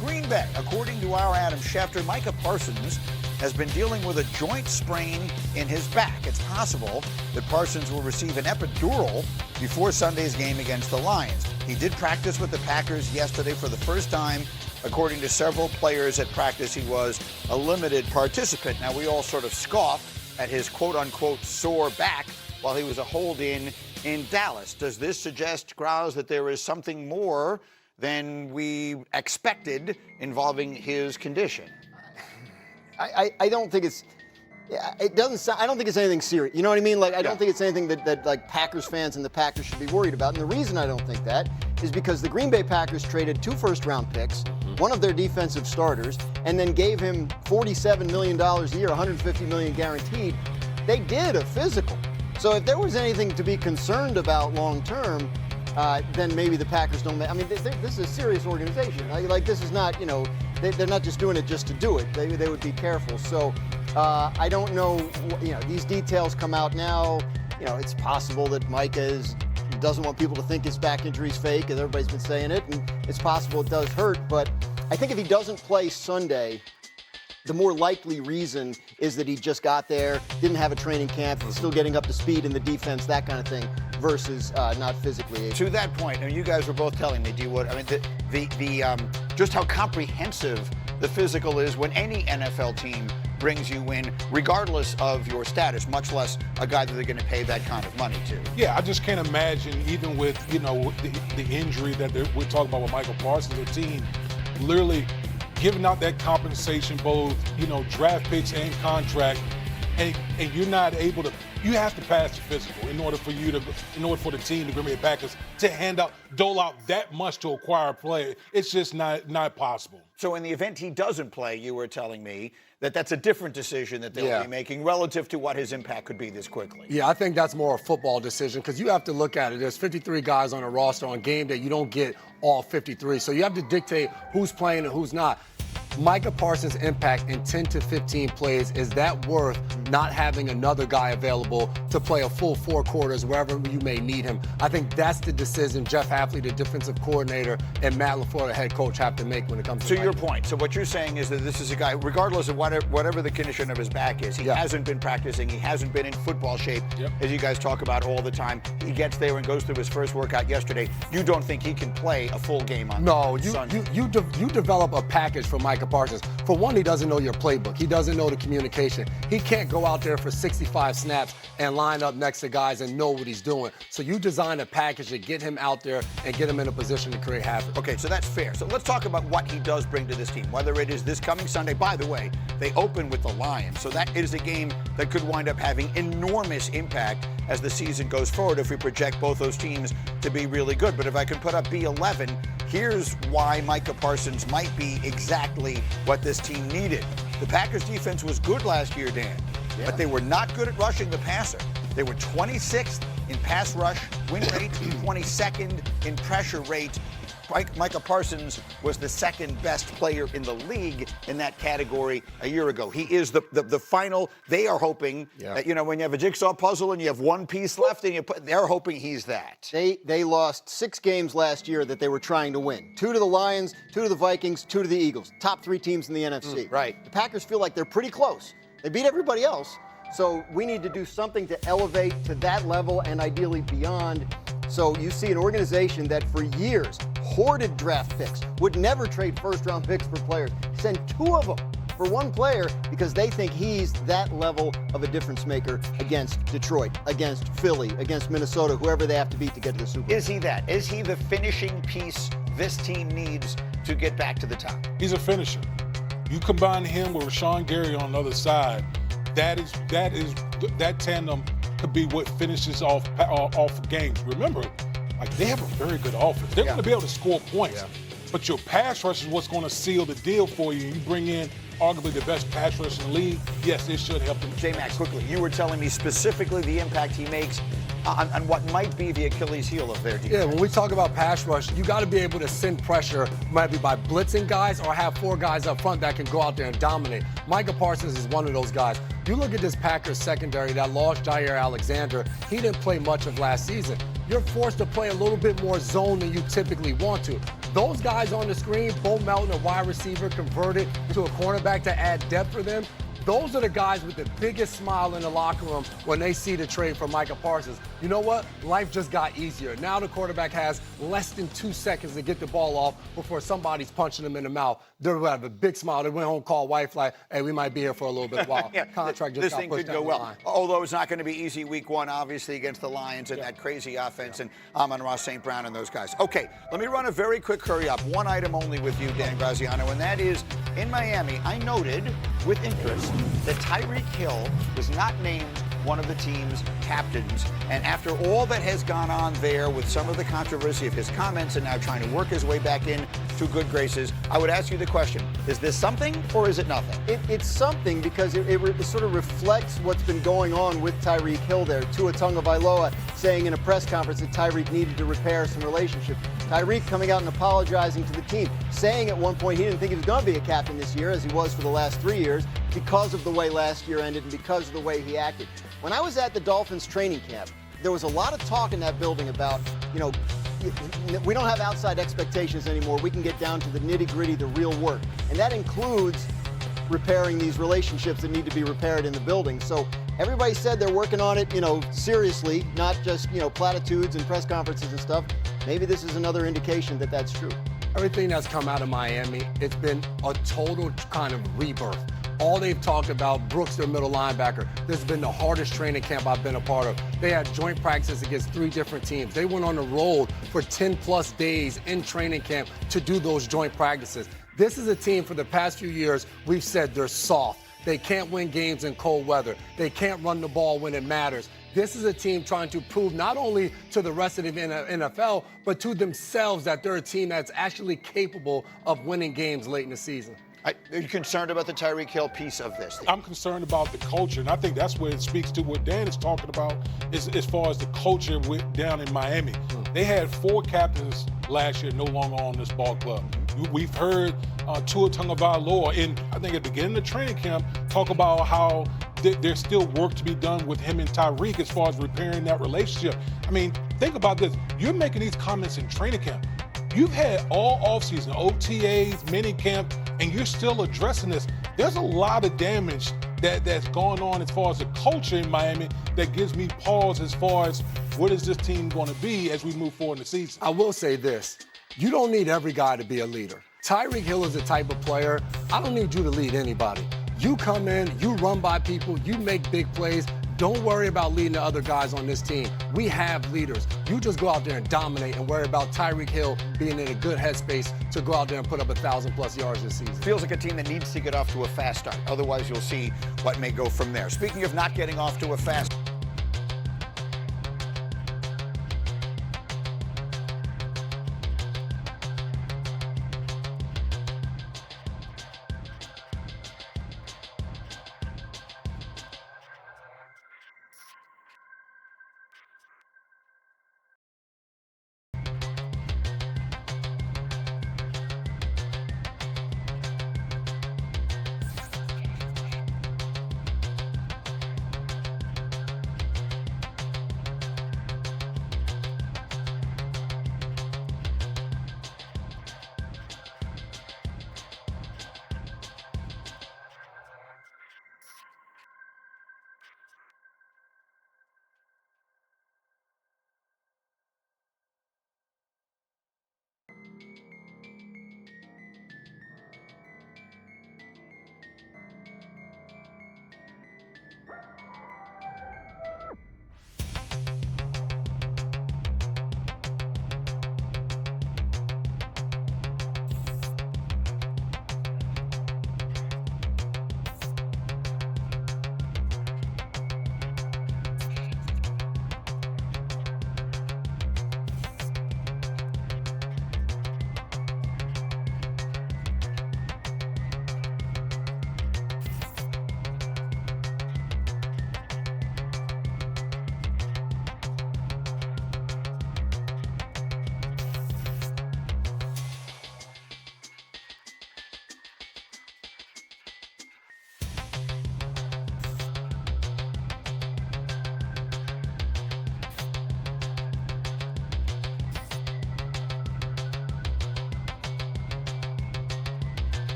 Green Bay. According to our Adam Schefter, Micah Parsons has been dealing with a joint sprain in his back. It's possible that Parsons will receive an epidural before Sunday's game against the Lions. He did practice with the Packers yesterday for the first time. According to several players at practice, he was a limited participant. Now, we all sort of scoff at his quote-unquote sore back while he was a hold-in in Dallas. Does this suggest, Grouse, that there is something more than we expected involving his condition? I don't think it's. Yeah, it doesn't sound. I don't think it's anything serious. You know what I mean? Like, I don't think it's anything that like Packers fans and the Packers should be worried about. And the reason I don't think that is because the Green Bay Packers traded 2 first-round picks, one of their defensive starters, and then gave him $47 million a year, $150 million guaranteed. They did a physical. So if there was anything to be concerned about long-term, then maybe the Packers don't. I mean, this is a serious organization. Like, this is not, you know, they're not just doing it just to do it. They would be careful. So I don't know, you know, these details come out now. You know, it's possible that Micah doesn't want people to think his back injury is fake, and everybody's been saying it, and it's possible it does hurt. But I think if he doesn't play Sunday, the more likely reason is that he just got there, didn't have a training camp, still getting up to speed in the defense, that kind of thing, versus not physically able. To that point, and you guys were both telling me, D-Wood, I mean, just how comprehensive the physical is when any NFL team brings you in, regardless of your status, much less a guy that they're going to pay that kind of money to. Yeah, I just can't imagine, even with, you know, the injury that we're talking about with Michael Parsons, a team literally giving out that compensation, both, you know, draft picks and contract, and you're not able to. You have to pass the physical in order for the team, the Green Bay Packers, to dole out that much to acquire a player. It's just not possible. So in the event he doesn't play, you were telling me that that's a different decision that they'll be making relative to what his impact could be this quickly. Yeah, I think that's more a football decision because you have to look at it. There's 53 guys on a roster on game day. You don't get all 53. So you have to dictate who's playing and who's not. Micah Parsons' impact in 10 to 15 plays, is that worth not having another guy available to play a full 4 quarters wherever you may need him? I think that's the decision Jeff Hafley, the defensive coordinator, and Matt LaFleur, the head coach, have to make when it comes to your point. So what you're saying is that this is a guy, regardless of whatever the condition of his back is, he hasn't been practicing, he hasn't been in football shape, as you guys talk about all the time. He gets there and goes through his first workout yesterday. You don't think he can play a full game on Sunday? You develop a package for Micah Parsons. For one, he doesn't know your playbook. He doesn't know the communication. He can't go out there for 65 snaps and line up next to guys and know what he's doing. So you design a package to get him out there and get him in a position to create havoc. Okay, so that's fair. So let's talk about what he does bring to this team, whether it is this coming Sunday. By the way, they open with the Lions, so that is a game that could wind up having enormous impact as the season goes forward if we project both those teams to be really good. But if I can put up B11, here's why Micah Parsons might be exactly what this team needed. The Packers defense was good last year, Dan, but they were not good at rushing the passer. They were 26th in pass rush win rate, 22nd in pressure rate. Micah Parsons was the second best player in the league in that category a year ago. He is the final. They are hoping that, you know, when you have a jigsaw puzzle and you have one piece left, and they're hoping he's that. They lost 6 games last year that they were trying to win. 2 to the Lions, 2 to the Vikings, 2 to the Eagles. Top 3 teams in the NFC. Right. The Packers feel like they're pretty close. They beat everybody else. So we need to do something to elevate to that level and ideally beyond. So you see an organization that for years hoarded draft picks, would never trade first-round picks for players, send 2 of them for 1 player because they think he's that level of a difference maker against Detroit, against Philly, against Minnesota, whoever they have to beat to get to the Super Bowl. Is he that? Is he the finishing piece this team needs to get back to the top? He's a finisher. You combine him with Rashawn Gary on the other side, that tandem could be what finishes off games. Remember, like, they have a very good offense. They're going to be able to score points. But your pass rush is what's going to seal the deal for you. You bring in arguably the best pass rush in the league. Yes, it should help them. J-Mac, quickly, you were telling me specifically the impact he makes on what might be the Achilles heel of their defense. Yeah, when we talk about pass rush, you got to be able to send pressure, maybe by blitzing guys or have 4 guys up front that can go out there and dominate. Micah Parsons is one of those guys. You look at this Packers secondary that lost Jair Alexander. He didn't play much of last season. you're forced to play a little bit more zone than you typically want to. Those guys on the screen, Bo Melton, a wide receiver, converted to a cornerback to add depth for them. Those are the guys with the biggest smile in the locker room when they see the trade for Micah Parsons. You know what? Life just got easier. Now the quarterback has less than 2 seconds to get the ball off before somebody's punching them in the mouth. They'll have a big smile. They went home, called wife, like, hey, we might be here for a little bit while. Yeah, Contract just this got thing pushed could down go the well. line. Although it's not going to be easy week one, obviously, against the Lions and that crazy offense and Amon-Ra St. Brown and those guys. Okay, let me run a very quick hurry up. One item only with you, Dan Graziano, and that is in Miami, I noted with interest that Tyreek Hill was not named one of the team's captains. And after all that has gone on there with some of the controversy of his comments and now trying to work his way back in to good graces, I would ask you the question, is this something or is it nothing? It's something because it sort of reflects what's been going on with Tyreek Hill there. Tua Tagovailoa saying in a press conference that Tyreek needed to repair some relationship. Tyreek coming out and apologizing to the team, saying at one point he didn't think he was going to be a captain this year, as he was for the last 3 years, because of the way last year ended and because of the way he acted. When I was at the Dolphins training camp, there was a lot of talk in that building about, you know, we don't have outside expectations anymore. We can get down to the nitty-gritty, the real work. And that includes repairing these relationships that need to be repaired in the building. So everybody said they're working on it, you know, seriously, not just, you know, platitudes and press conferences and stuff. Maybe this is another indication that that's true. Everything that's come out of Miami, it's been a total kind of rebirth. All they've talked about, Brooks, their middle linebacker, this has been the hardest training camp I've been a part of. They had joint practices against 3 different teams. They went on the road for 10+ days in training camp to do those joint practices. This is a team for the past few years, we've said they're soft. They can't win games in cold weather. They can't run the ball when it matters. This is a team trying to prove not only to the rest of the NFL, but to themselves that they're a team that's actually capable of winning games late in the season. Are you concerned about the Tyreek Hill piece of this? I'm concerned about the culture, and I think that's where it speaks to what Dan is talking about is as far as the culture down in Miami. They had 4 captains last year no longer on this ball club. We've heard Tua Tagovailoa, and I think at the beginning of training camp, talk about how there's still work to be done with him and Tyreek as far as repairing that relationship. I mean, think about this. You're making these comments in training camp. You've had all offseason, OTAs, minicamp, and you're still addressing this. There's a lot of damage that's going on as far as the culture in Miami that gives me pause as far as what is this team going to be as we move forward in the season. I will say this. You don't need every guy to be a leader. Tyreek Hill is the type of player, I don't need you to lead anybody. You come in, you run by people, you make big plays. Don't worry about leading the other guys on this team. We have leaders. You just go out there and dominate and worry about Tyreek Hill being in a good headspace to go out there and put up 1,000+ yards this season. Feels like a team that needs to get off to a fast start. Otherwise, you'll see what may go from there. Speaking of not getting off to a fast